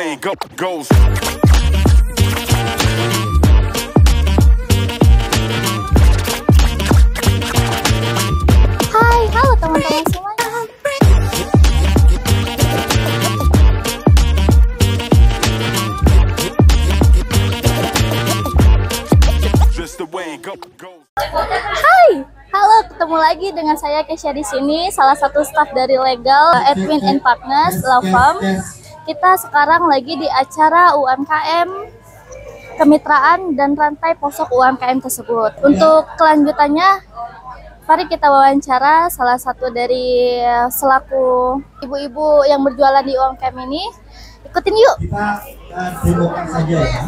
way it goes. Hai, halo teman-teman semuanya. Just the way it goes. Hai, halo, ketemu lagi dengan saya Kesha di sini, salah satu staff dari Legal Edwin and Partners Law Firm. Kita sekarang lagi di acara UMKM, kemitraan dan rantai posok UMKM tersebut. Untuk kelanjutannya, mari kita wawancara salah satu dari selaku ibu-ibu yang berjualan di UMKM ini. Ikutin yuk. Kita demokan saja ya.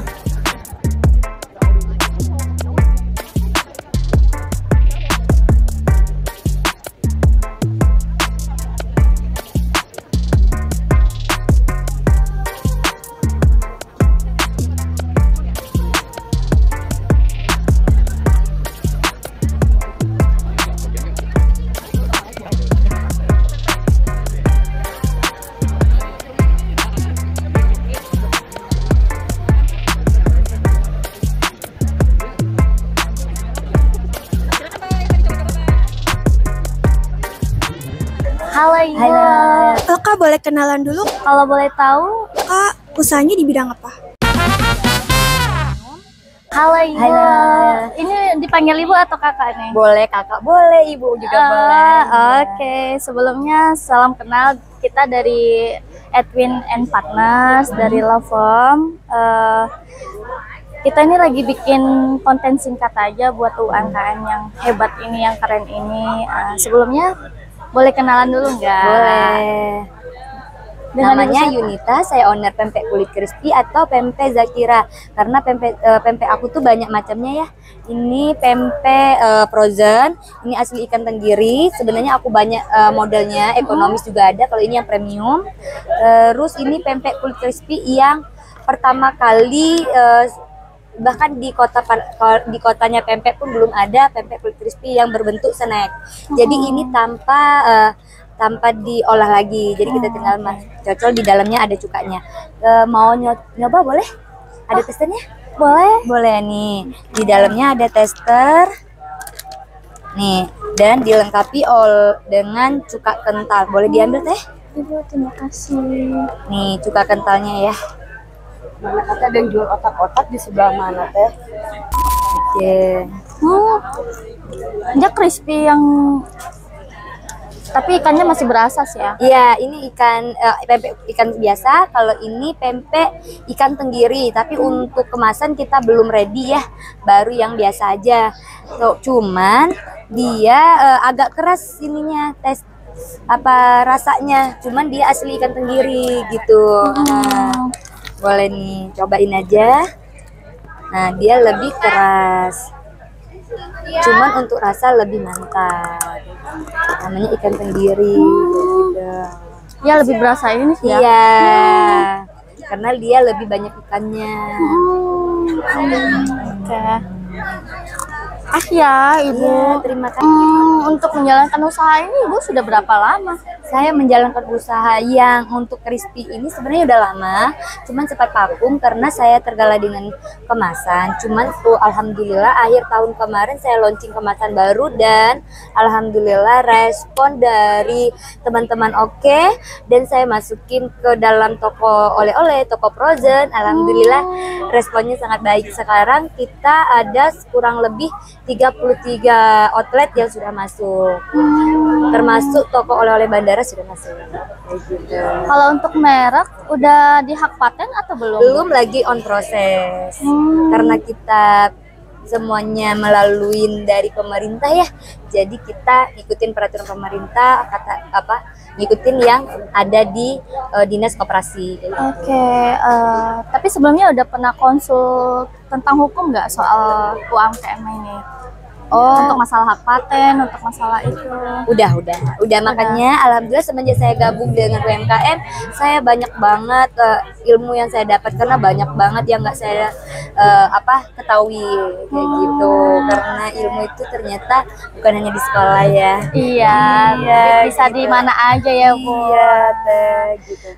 Halo Ibu. Halo. Kak, boleh kenalan dulu? Kalau boleh tahu, Kak, usahanya di bidang apa? halo Ibu. Halo. Ini dipanggil Ibu atau Kakak nih? Boleh kakak, boleh ibu juga boleh. Oke, sebelumnya salam kenal, kita dari Edwin and Partners dari Law Firm. Kita ini lagi bikin konten singkat aja buat UMKM yang hebat ini, yang keren ini. Sebelumnya boleh kenalan dulu nggak? Boleh. Namanya Yunita, saya owner pempek kulit crispy atau pempek Zakira. Karena pempek aku tuh banyak macamnya ya. Ini pempek frozen, ini asli ikan tenggiri. Sebenarnya aku banyak modelnya, ekonomis juga ada. Kalau ini yang premium. Terus ini pempek kulit crispy yang pertama kali bahkan di kotanya pempek pun belum ada pempek kulit crispy yang berbentuk snack. Jadi ini tanpa diolah lagi, jadi kita tinggal cocol, di dalamnya ada cukanya. Mau nyoba boleh? Ada testernya? Boleh nih. Di dalamnya ada tester nih, dan dilengkapi dengan cuka kental. Boleh diambil teh? Ibu, terima kasih. Nih cuka kentalnya ya. Mana kata ada yang jual otak-otak di sebelah mana teh? Oke. Dia crispy yang, tapi ikannya masih berasas ya? Iya, ini pempek ikan biasa. Kalau ini pempek ikan tenggiri, tapi untuk kemasan kita belum ready ya, baru yang biasa aja. Cuman dia agak keras ininya, rasanya. Cuman dia asli ikan tenggiri gitu. Nah, boleh nih, cobain aja. Nah, dia lebih keras. Cuman untuk rasa lebih mantap. Namanya ikan tenggiri. Ya lebih berasa ini sih ya? Iya. Karena dia lebih banyak ikannya. Oke. Ya Ibu. Iya, terima kasih. Untuk menjalankan usaha ini Ibu sudah berapa lama? Saya menjalankan usaha yang untuk crispy ini sebenarnya udah lama, cuman sempat vakum karena saya tergalah dengan kemasan. Cuman alhamdulillah akhir tahun kemarin saya launching kemasan baru dan alhamdulillah respon dari teman-teman oke, dan saya masukin ke dalam toko oleh-oleh, toko frozen. Alhamdulillah responnya sangat baik. Sekarang kita ada kurang lebih 33 outlet yang sudah masuk. Termasuk toko oleh-oleh bandara sudah masuk. Gitu. Kalau untuk merek udah di hak paten atau belum? Belum, lagi on proses. Karena kita semuanya melalui dari pemerintah ya. Jadi kita ikutin peraturan pemerintah, ngikutin yang ada di Dinas Koperasi. Oke, tapi sebelumnya udah pernah konsul tentang hukum nggak soal UMKM ini? Untuk masalah hak paten, untuk masalah itu. Udah makanya alhamdulillah semenjak saya gabung dengan UMKM, saya banyak banget ilmu yang saya dapat, karena banyak banget yang nggak saya ketahui kayak gitu. Karena ilmu itu ternyata bukan hanya di sekolah ya. Iya, bisa gitu. Di mana aja ya Bu. Iya, gitu.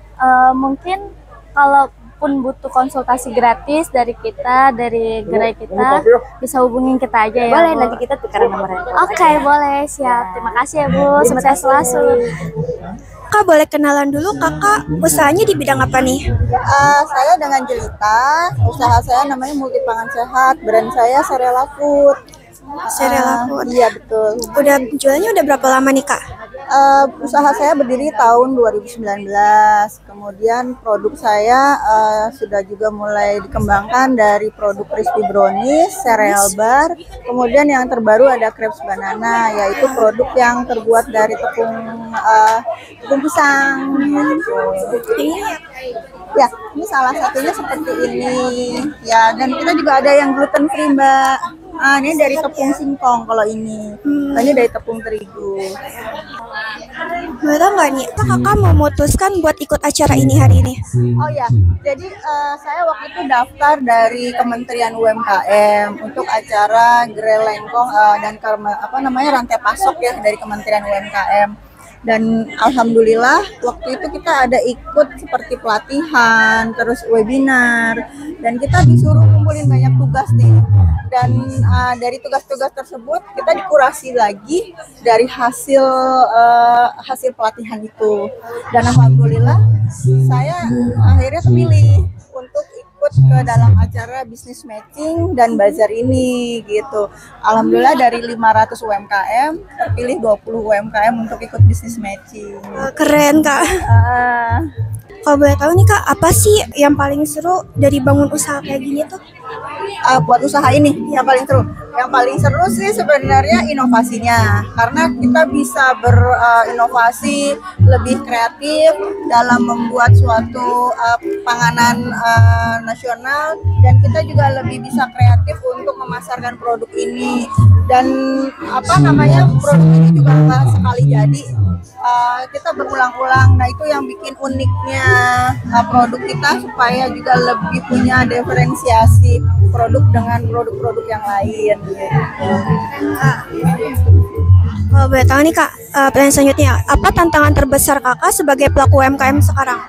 Mungkin kalau siapapun butuh konsultasi gratis dari kita, dari gerai kita, bisa hubungin kita aja ya. Boleh, Bu. nanti kita tukeran nomornya. Oke, boleh, siap. Terima kasih ya Bu, sukses selalu. Kak, boleh kenalan dulu kakak usahanya di bidang apa nih? Saya dengan Jelita, usaha saya namanya Multipangan Sehat, brand saya Serela Food. Serela Food. Iya betul. Udah jualannya udah berapa lama nih kak? Usaha saya berdiri tahun 2019, kemudian produk saya sudah juga mulai dikembangkan dari produk crispy brownies, cereal bar, kemudian yang terbaru ada crepes banana, yaitu produk yang terbuat dari tepung pisang. Ya, ini salah satunya seperti ini. Ya, dan kita juga ada yang gluten free, Mbak. Ini dari tepung singkong kalau ini. Ini dari tepung terigu. Boleh tau nggak nih, apa kakak memutuskan buat ikut acara ini hari ini? Oh ya, jadi saya waktu itu daftar dari Kementerian UMKM untuk acara Gerai Lengkong dan rantai pasok ya dari Kementerian UMKM. Dan alhamdulillah waktu itu kita ada ikut seperti pelatihan, terus webinar, dan kita disuruh kumpulin banyak tugas nih. Dan dari tugas-tugas tersebut kita dikurasi lagi dari hasil pelatihan itu. Dan alhamdulillah saya akhirnya terpilih untuk ikut ke dalam acara bisnis matching dan bazar ini gitu. Alhamdulillah dari 500 UMKM terpilih 20 UMKM untuk ikut bisnis matching. Keren kak. Kalau boleh tahu nih kak, apa sih yang paling seru dari bangun usaha kayak gini tuh? Buat usaha ini yang paling seru. Yang paling seru sih sebenarnya inovasinya, karena kita bisa berinovasi lebih kreatif dalam membuat suatu panganan nasional, dan kita juga lebih bisa kreatif untuk memasarkan produk ini. Dan produk ini juga nggak sekali jadi. Kita berulang-ulang. Nah, itu yang bikin uniknya produk kita, supaya juga lebih punya diferensiasi produk dengan produk-produk yang lain gitu. Kalau boleh tahu nih kak, pertanyaan selanjutnya, apa tantangan terbesar kakak sebagai pelaku UMKM sekarang?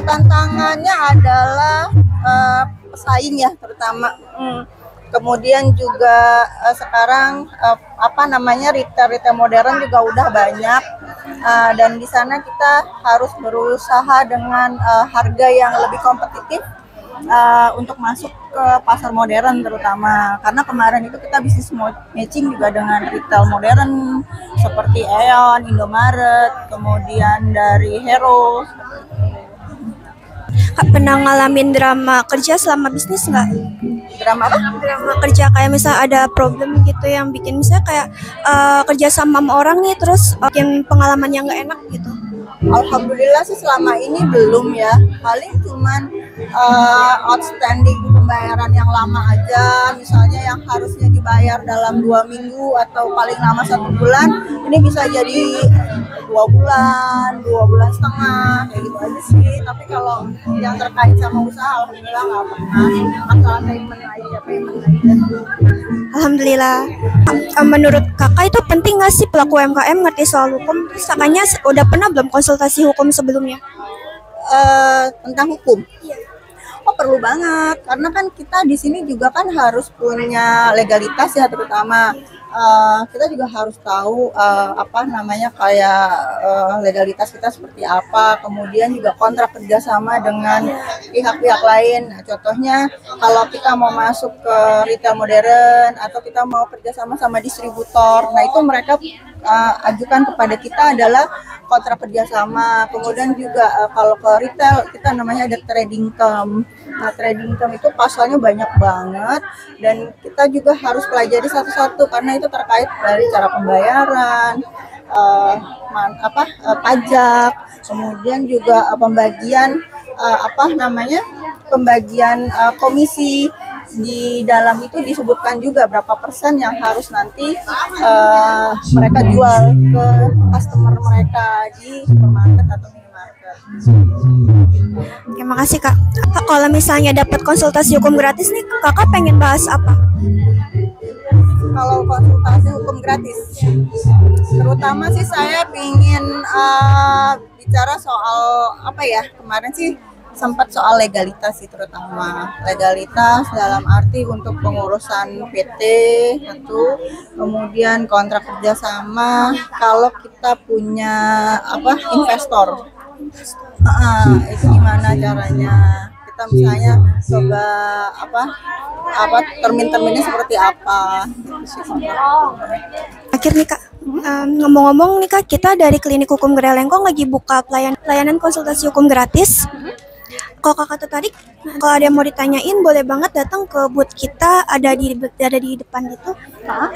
Tantangannya adalah pesaing ya, terutama. Kemudian juga sekarang retail modern juga udah banyak, dan di sana kita harus berusaha dengan harga yang lebih kompetitif untuk masuk ke pasar modern terutama, karena kemarin itu kita bisnis matching juga dengan retail modern seperti Aeon, Indomaret, kemudian dari Hero. Kak pernah ngalamin drama kerja selama bisnis nggak? Drama apa? Drama kerja kayak misalnya ada problem gitu yang bikin misalnya kayak kerja sama orang nih terus bikin pengalaman yang nggak enak gitu. Alhamdulillah sih selama ini belum ya, paling cuman outstanding pembayaran yang lama aja, misalnya yang harusnya dibayar dalam 2 minggu atau paling lama 1 bulan, ini bisa jadi 2 bulan, 2 bulan setengah, kayak gitu aja sih. Tapi kalau yang terkait sama usaha, alhamdulillah nggak pernah, masalah payment aja. Alhamdulillah. Menurut kakak itu penting nggak sih pelaku UMKM ngerti soal hukum? Terus kakaknya udah pernah belum konsultasi hukum sebelumnya? Tentang hukum? Oh, perlu banget, karena kan kita di sini juga kan harus punya legalitas ya, terutama kita juga harus tahu legalitas kita seperti apa, kemudian juga kontrak kerjasama dengan pihak-pihak lain. Nah, contohnya kalau kita mau masuk ke retail modern atau kita mau kerjasama sama distributor, nah itu mereka ajukan kepada kita adalah kontrak kerjasama. Kemudian juga kalau ke retail kita namanya ada trading term. Nah, trading term itu pasalnya banyak banget, dan kita juga harus pelajari satu-satu karena itu terkait dari cara pembayaran, pajak, kemudian juga pembagian komisi. Di dalam itu disebutkan juga berapa persen yang harus nanti mereka jual ke customer mereka di supermarket atau minimarket. Terima kasih kak. Kalau misalnya dapat konsultasi hukum gratis nih, kakak pengen bahas apa? Kalau konsultasi hukum gratis, terutama sih saya ingin bicara soal kemarin sih sempat soal legalitas sih, terutama legalitas dalam arti untuk pengurusan PT satu, kemudian kontrak kerjasama kalau kita punya investor. Itu gimana caranya? Kita misalnya coba termin-terminnya seperti apa? Akhir nih Kak, ngomong-ngomong nih Kak, kita dari Klinik Hukum Gerai Lengkong lagi buka pelayanan konsultasi hukum gratis. Kalau Kakak tertarik, kalau ada yang mau ditanyain, boleh banget datang ke booth kita, ada di depan gitu.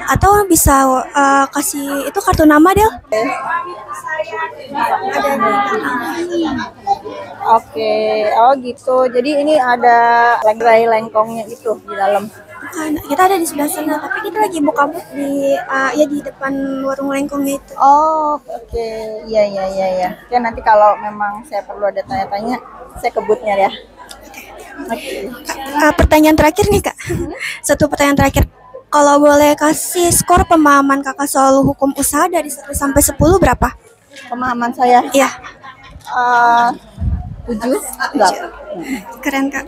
Atau bisa kasih itu kartu nama Del. Ada di Oke, oh gitu. Jadi ini ada Gerai Lengkongnya itu di dalam. Kita ada di sebelah sana, tapi kita lagi buka booth di di depan warung lengkongnya itu. Oh, oke. Iya. Oke, nanti kalau memang saya perlu ada tanya-tanya, saya ke booth-nya ya. Oke. Pertanyaan terakhir nih Kak. Satu pertanyaan terakhir. Kalau boleh kasih skor pemahaman Kakak soal hukum usaha dari 1 sampai 10 berapa? Pemahaman saya Iya. 7. Enggak. Keren Kak.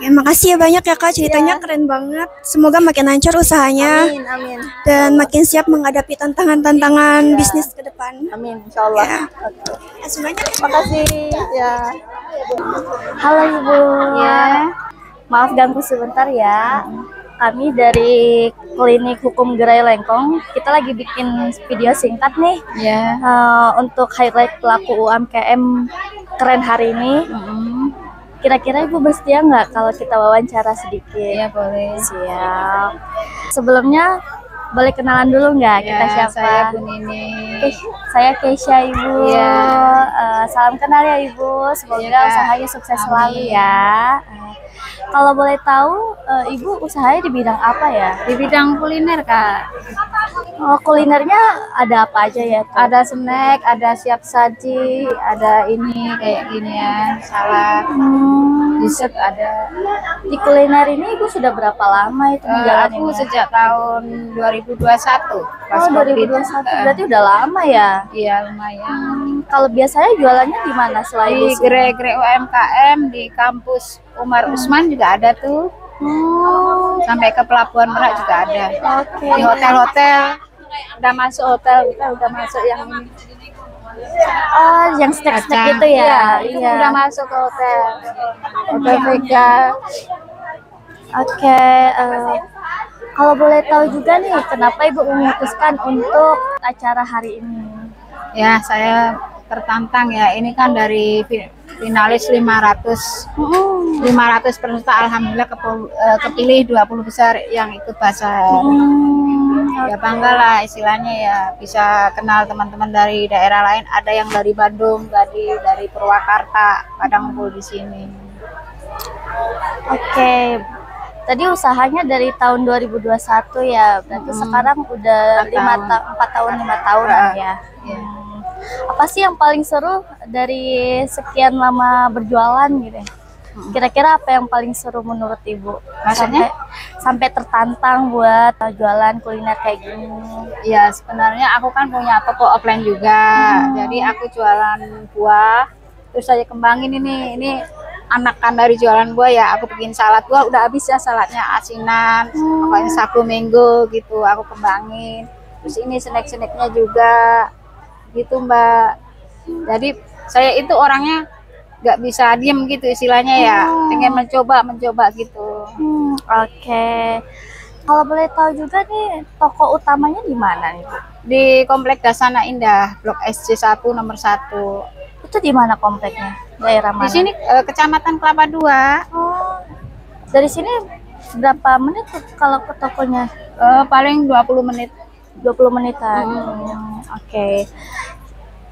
Ya, makasih ya banyak ya Kak, ceritanya keren banget. Semoga makin lancar usahanya. Amin. Dan makin siap menghadapi tantangan-tantangan bisnis ke depan. Amin, insyaallah. Ya. Oke. Terima kasih banyak. Makasih ya. Halo Ibu. Ya. Maaf ganggu sebentar ya. Kami dari Klinik Hukum Gerai Lengkong, kita lagi bikin video singkat nih. Ya. Untuk highlight pelaku UMKM keren hari ini. Kira-kira Ibu bersedia nggak kalau kita wawancara sedikit? Iya, boleh. Siap. Sebelumnya boleh kenalan dulu nggak kita siapa? Saya Bu Nini. Saya Keisha Ibu. Iya. Salam kenal ya Ibu. Semoga Iya, Kak. usahanya sukses Amin. selalu ya. Kalau boleh tahu, Ibu usahanya di bidang apa ya? Di bidang kuliner, Kak. Oh, kulinernya ada apa aja ya? tuh? Ada snack, ada siap saji, ada ini kayak gini ya, salad, dessert ada. Di kuliner ini Ibu sudah berapa lama itu menjalaninya? Aku sejak tahun 2021. Pas Oh, COVID. 2021. Berarti udah lama ya? Iya, lumayan. Kalau biasanya jualannya di mana selain Di gerai-gerai UMKM di kampus Umar Usman juga ada tuh. Sampai ke Pelabuhan Merak juga ada. Oke. Di hotel-hotel udah masuk hotel, kita udah masuk yang ini. Oh, yang snack-snack itu ya? Iya, itu udah masuk ke hotel. Hotel Vega. Oke, kalau boleh tahu juga nih, kenapa Ibu memutuskan untuk acara hari ini? Ya, saya tertantang ya. Ini kan dari finalis 500 peserta, alhamdulillah kepilih 20 besar yang ikut bazar. Ya bangga lah istilahnya ya, bisa kenal teman-teman dari daerah lain. Ada yang dari Bandung, dari Purwakarta, pada ngumpul di sini. Oke, tadi usahanya dari tahun 2021 ya, berarti sekarang udah 4 tahun 5 tahunan ya. Apa sih yang paling seru dari sekian lama berjualan gitu? Kira-kira apa yang paling seru menurut Ibu? Maksudnya? Sampai tertantang buat jualan kuliner kayak gini. Ya sebenarnya aku kan punya toko offline juga, jadi aku jualan buah, terus saya kembangin ini anakan dari jualan buah ya, aku bikin salad buah, udah habis ya saladnya, asinan, pokoknya Sabtu Minggu gitu aku kembangin. Terus ini snack-snacknya juga gitu Mbak. Jadi saya itu orangnya nggak bisa diem gitu istilahnya ya, pengen mencoba gitu. Oke. Kalau boleh tahu juga nih, toko utamanya di mana nih, Bu? Di Komplek Dasana Indah, Blok SC1 nomor 1. Itu di mana kompleknya? Daerah mana? Di sini Kecamatan Kelapa II. Oh, dari sini berapa menit tuh kalau ke tokonya? Paling 20 menit. 20 menitan. Oke.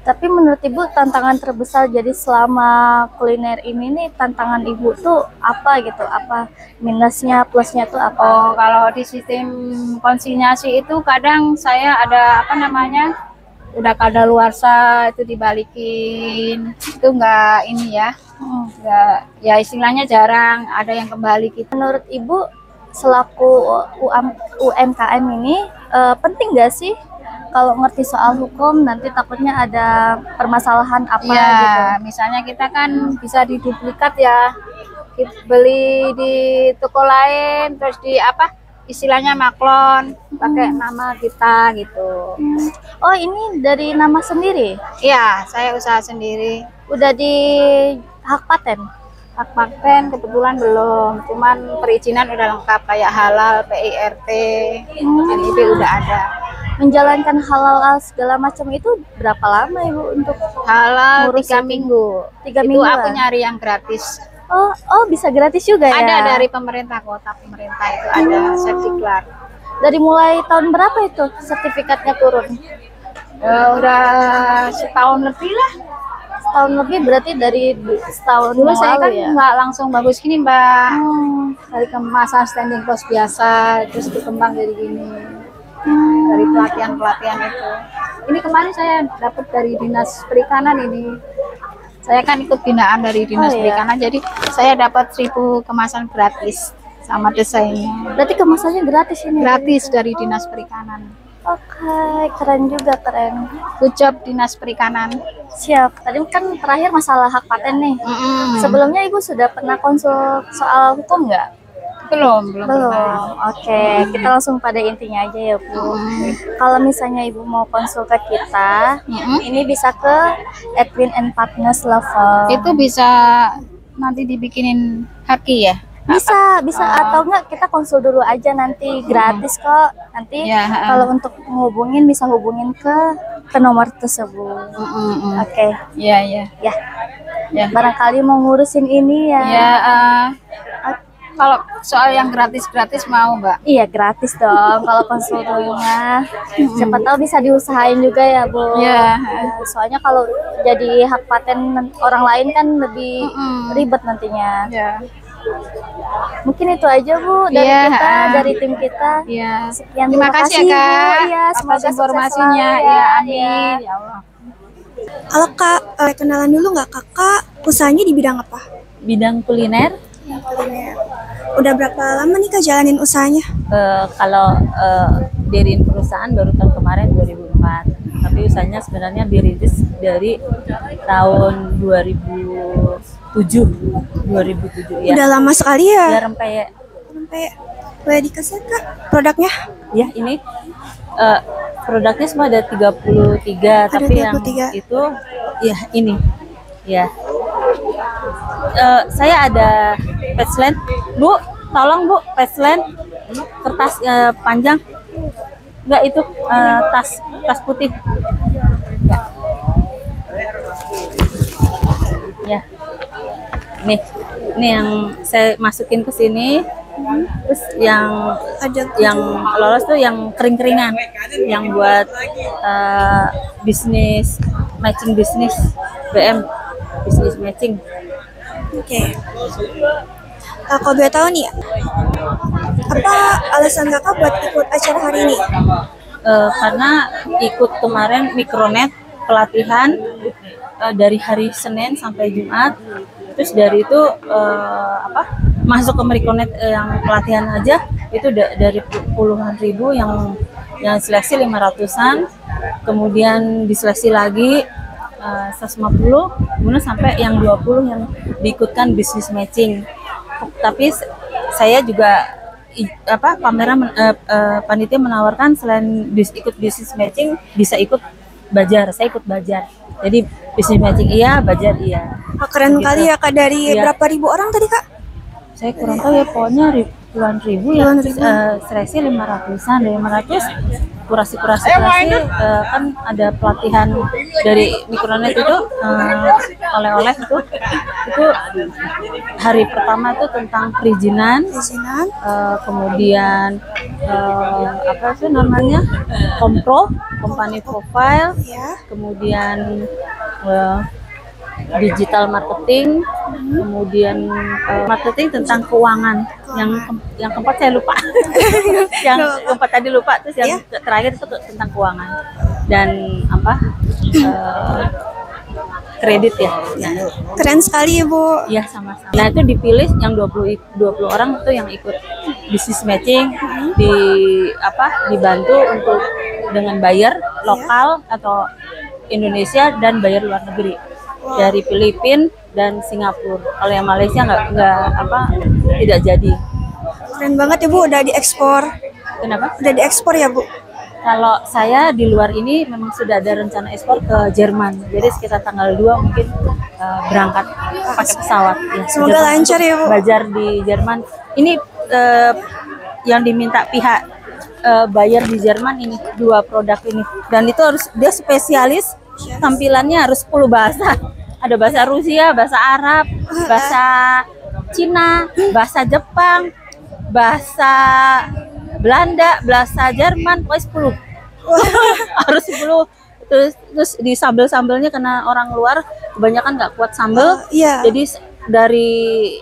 Tapi menurut Ibu tantangan terbesar jadi selama kuliner ini nih, tantangan Ibu tuh apa gitu? Apa minusnya, plusnya tuh apa? Oh, kalau di sistem konsinyasi itu kadang saya ada udah kadaluarsa itu dibalikin. Itu enggak ini ya. Enggak, ya istilahnya jarang ada yang kembali gitu. Menurut Ibu selaku UMKM ini penting nggak sih kalau ngerti soal hukum nanti takutnya ada permasalahan apa Ya, gitu. misalnya kita kan bisa diduplikat ya. Beli di toko lain terus di apa? Istilahnya maklon pakai nama kita gitu. Oh, ini dari nama sendiri? Iya, saya usaha sendiri. Udah di hak paten? Hak paten kebetulan belum, cuman perizinan udah lengkap kayak halal, PIRT, NIP udah ada. Menjalankan halal segala macam itu berapa lama Ibu untuk Halal ngurus 3 itu? minggu. 3 Itu minggu. aku nyari yang gratis. Oh, bisa gratis juga ya? Ada dari pemerintah, kota pemerintah itu ada sertifikat. Dari mulai tahun berapa itu sertifikatnya turun? Udah setahun lebih lah. Setahun lebih berarti dari setahun Dulu yang saya lalu kan ya? nggak langsung bagus gini Mbak. Dari kemasan standing post biasa, terus berkembang jadi gini. Dari pelatihan-pelatihan itu. Ini kemarin saya dapat dari Dinas Perikanan ini. Saya kan ikut binaan dari Dinas iya. Perikanan, jadi saya dapat 1000 kemasan gratis sama desainnya. Berarti kemasannya gratis ini? Gratis dari Dinas Perikanan. Oke, keren juga, keren. Good job Dinas Perikanan. Siap. Tadi kan terakhir masalah hak paten nih. Sebelumnya Ibu sudah pernah konsul soal hukum nggak? Belum Belum. pernah. Oke, kita langsung pada intinya aja ya Bu. Kalau misalnya Ibu mau konsul ke kita, ini bisa ke Edwin and Partners Law Firm. Itu bisa nanti dibikinin haki ya? Bisa atau enggak kita konsul dulu aja nanti gratis kok. Nanti Ya, kalau untuk menghubungin bisa hubungin ke nomor tersebut. Oke. Iya, iya. Ya. Ya. Barangkali mau ngurusin ini ya. Ya, kalau soal yang gratis-gratis mau Mbak? Iya, gratis dong kalau konsul dulunya. Siapa tahu bisa diusahain juga ya, Bu. Iya. Soalnya kalau jadi hak paten orang lain kan lebih ribet nantinya. Ya. Mungkin itu aja Bu dari Iya, kita, dari tim kita. Iya. Sekian, Terima kasih ya Bu. Kak Iya, atas semoga sukses informasinya. selalu Ya, ya. amin. Ya Allah. Halo Kak, kenalan dulu nggak Kakak usahanya di bidang apa? Bidang kuliner. Kuliner. Udah berapa lama nih Kak jalanin usahanya? Kalau diriin perusahaan baru tahun kemarin 2004, tapi usahanya sebenarnya dirintis dari tahun 2007 ya. Udah lama sekali ya? Ya rempeyek. Sampai boleh dikasih Kak produknya? Ya ini produknya semua ada 33, tapi 33. yang itu ya ini ya. Saya ada patchland, Bu, tolong Bu, patchland kertas panjang, enggak itu tas putih ya. Nih yang saya masukin ke sini. Terus yang lolos tuh yang kering-keringan, yang buat bisnis matching bisnis BM bisnis matching. Oke. Kalau boleh tahu nih, apa alasan Kakak buat ikut acara hari ini? Karena ikut kemarin Mikronet pelatihan dari hari Senin sampai Jumat. Terus dari itu masuk ke Mikronet yang pelatihan aja itu dari puluhan ribu yang seleksi 500-an, kemudian diseleksi lagi 150, kemudian sampai yang 20 yang diikutkan bisnis matching. Tapi saya juga panitia menawarkan selain ikut bisnis matching bisa ikut Bajar. Saya ikut Bajar. Jadi bisnis matching iya, Bajar iya. Keren gitu. kali ya Kak, dari berapa ribu orang tadi Kak? Saya kurang tahu ya, pokoknya puluhan ribu ya. Seleksi 500-an, dari 500 kurasi kan ada pelatihan dari Mikronet itu oleh-oleh itu hari pertama itu tentang perizinan, kemudian apa sih namanya company profile, kemudian digital marketing, kemudian marketing tentang keuangan. Yang keempat saya lupa. Yang keempat tadi lupa, terus yang terakhir itu tentang keuangan dan kredit ya. Keren sekali ya Bu. Iya, sama-sama. Nah, itu dipilih yang 20 orang itu yang ikut bisnis matching, dibantu untuk dengan buyer lokal atau Indonesia dan buyer luar negeri dari Filipina dan Singapura. Kalau yang Malaysia tidak jadi. Keren banget ya Bu, udah diekspor. Kenapa? Udah diekspor ya Bu? Kalau saya di luar ini memang sudah ada rencana ekspor ke Jerman. Jadi sekitar tanggal 2 mungkin berangkat pakai pesawat. Ya, Semoga lancar ya Bu. Belajar di Jerman. Ini yang diminta pihak buyer di Jerman ini 2 produk ini. Dan itu harus dia spesialis, tampilannya harus 10 bahasa. Ada bahasa Rusia, bahasa Arab, bahasa Cina, bahasa Jepang, bahasa Belanda, bahasa Jerman, pokoknya 10. Harus 10. Terus di sambel-sambelnya karena orang luar kebanyakan nggak kuat sambel. Jadi dari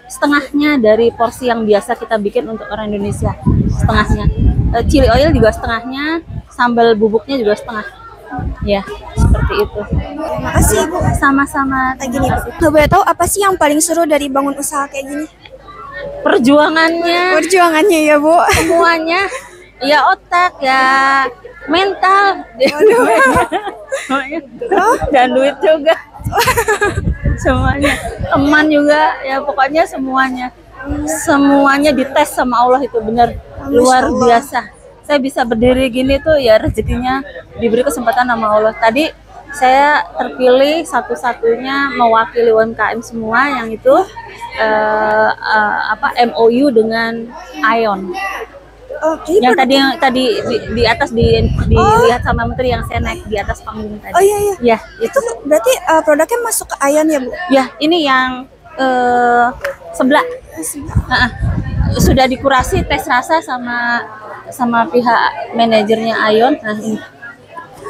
setengahnya dari porsi yang biasa kita bikin untuk orang Indonesia, setengahnya. Chili oil juga setengahnya, sambal bubuknya juga setengah. Ya, seperti itu. Terima kasih Bu. Sama-sama. Gini Bu, boleh tahu apa sih yang paling seru dari bangun usaha kayak gini? Perjuangannya ya Bu. Semuanya ya, otak ya, mental dan duit juga. Semuanya, teman juga ya, pokoknya semuanya dites sama Allah. Itu benar luar biasa. Saya bisa berdiri gini tuh ya rezekinya diberi kesempatan sama Allah. Tadi saya terpilih satu-satunya mewakili UMKM semua yang itu MOU dengan Ion. Yang tadi di atas dilihat sama menteri yang saya naik di atas panggung tadi. Ya, itu berarti produknya masuk ke Ion ya Bu? Ya, ini yang sebelah. Sudah dikurasi tes rasa sama pihak manajernya Ion. Nah,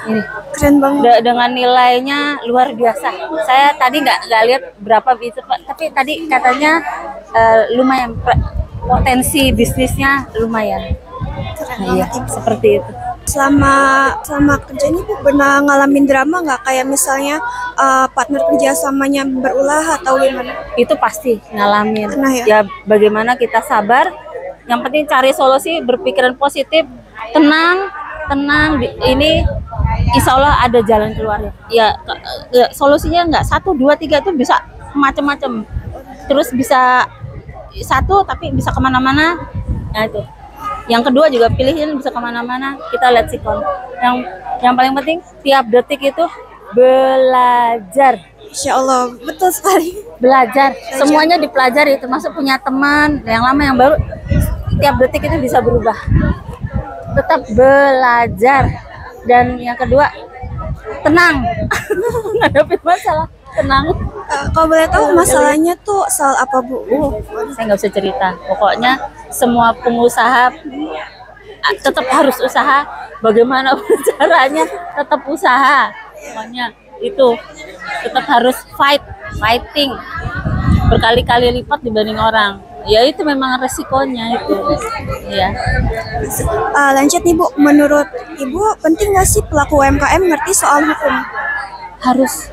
ini keren banget dengan nilainya luar biasa. Saya tadi nggak lihat berapa itu Pak, tapi tadi katanya lumayan, potensi bisnisnya lumayan. Iya, seperti itu. Selama kerja ini Bu pernah ngalamin drama nggak, kayak misalnya partner kerjasamanya berulah atau gimana? Itu pasti ngalamin. Ya, bagaimana kita sabar. Yang penting cari solusi, berpikiran positif, tenang. Ini insya Allah ada jalan keluarnya. Ya, solusinya nggak 1, 2, 3 itu bisa macam-macam. Terus bisa 1 tapi bisa kemana-mana. Nah itu. Yang kedua juga pilihin bisa kemana-mana. Kita lihat sikon. Yang paling penting tiap detik itu belajar. Insya Allah, betul sekali. Belajar. Semuanya dipelajari, termasuk punya teman yang lama yang baru. Tiap detik itu bisa berubah. Tetap belajar. Dan yang kedua, tenang. Ngadepin masalah, tenang. Kalau boleh tahu masalahnya tuh soal apa Bu? Saya nggak bisa cerita. Pokoknya semua pengusaha tetap harus usaha. Bagaimana caranya tetap usaha. Pokoknya itu tetap harus fighting berkali-kali lipat dibanding orang. Ya itu memang resikonya itu. Ya. Lanjut nih Bu, menurut Ibu penting nggak sih pelaku UMKM ngerti soal hukum? Harus.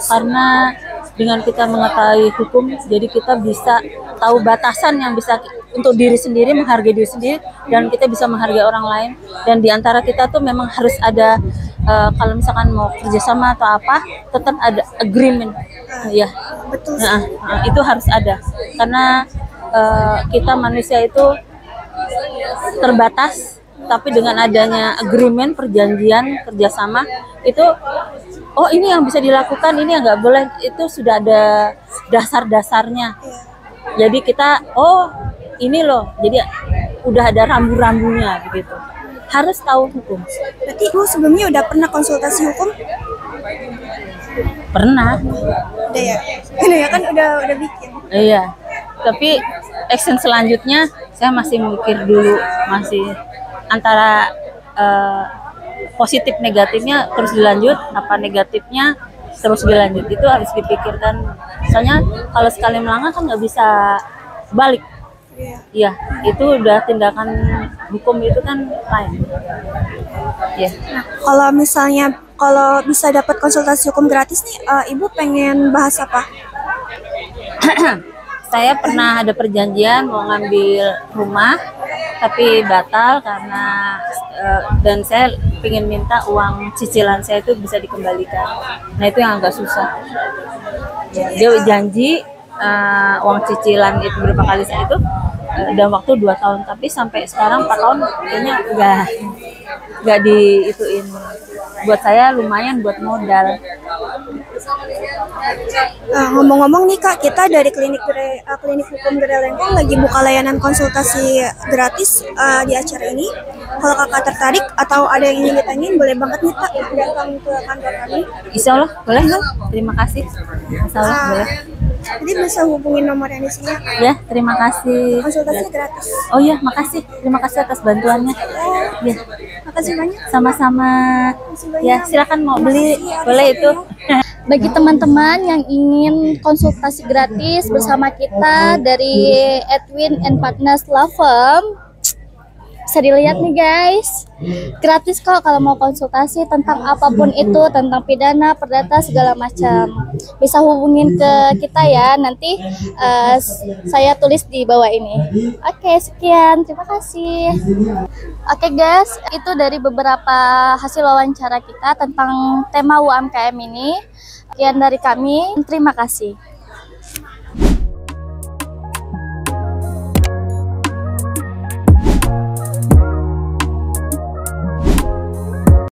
Karena dengan kita mengetahui hukum, jadi kita bisa tahu batasan yang bisa untuk diri sendiri, menghargai diri sendiri, dan kita bisa menghargai orang lain. Dan diantara kita tuh memang harus ada, kalau misalkan mau kerjasama atau apa, tetap ada agreement. Ya, betul. Itu harus ada. Karena kita manusia itu terbatas, tapi dengan adanya agreement, perjanjian, kerjasama, itu ini yang bisa dilakukan, ini yang nggak boleh, itu sudah ada dasar-dasarnya. Jadi kita, ini loh, jadi udah ada rambu-rambunya begitu. Harus tahu hukum. Berarti Ibu sebelumnya udah pernah konsultasi hukum? Pernah. Udah ya? Ini ya kan udah bikin. Iya. Tapi action selanjutnya saya masih mikir dulu, masih antara positif negatifnya terus dilanjut, apa negatifnya terus dilanjut, itu harus dipikirkan. Soalnya kalau sekali melanggar kan nggak bisa balik. Iya, itu udah tindakan hukum, itu kan lain. Ya. Nah, kalau bisa dapat konsultasi hukum gratis nih, Ibu pengen bahas apa? Saya pernah ada perjanjian mau ngambil rumah, tapi batal karena dan saya ingin minta uang cicilan saya itu bisa dikembalikan. Nah itu yang agak susah. Ya, dia janji uang cicilan itu berapa kali saya itu dalam waktu 2 tahun, tapi sampai sekarang 4 tahun kayaknya nggak diituin. Buat saya lumayan buat modal. Ngomong-ngomong nih Kak, kita dari klinik hukum Gere Lengkong lagi buka layanan konsultasi gratis di acara ini. Kalau Kakak tertarik atau ada yang ingin ditanyain, boleh banget nih Kak datang ke kantor kami. Insya Allah boleh. Terima kasih. Insya Allah boleh. Jadi bisa hubungin nomor yang di sini. Ya, terima kasih. Konsultasi gratis. Oh iya, makasih. Terima kasih atas bantuannya. Ya, Makasih banyak. sama-sama. Ya, silakan mau beli, boleh itu. Bagi teman-teman yang ingin konsultasi gratis bersama kita dari Edwin and Partners Law Firm, bisa dilihat nih guys, gratis kok kalau mau konsultasi tentang apapun itu, tentang pidana, perdata, segala macam. Bisa hubungin ke kita ya, nanti saya tulis di bawah ini. Oke, sekian, terima kasih. Oke guys, itu dari beberapa hasil wawancara kita tentang tema UMKM ini. Sekian dari kami, terima kasih.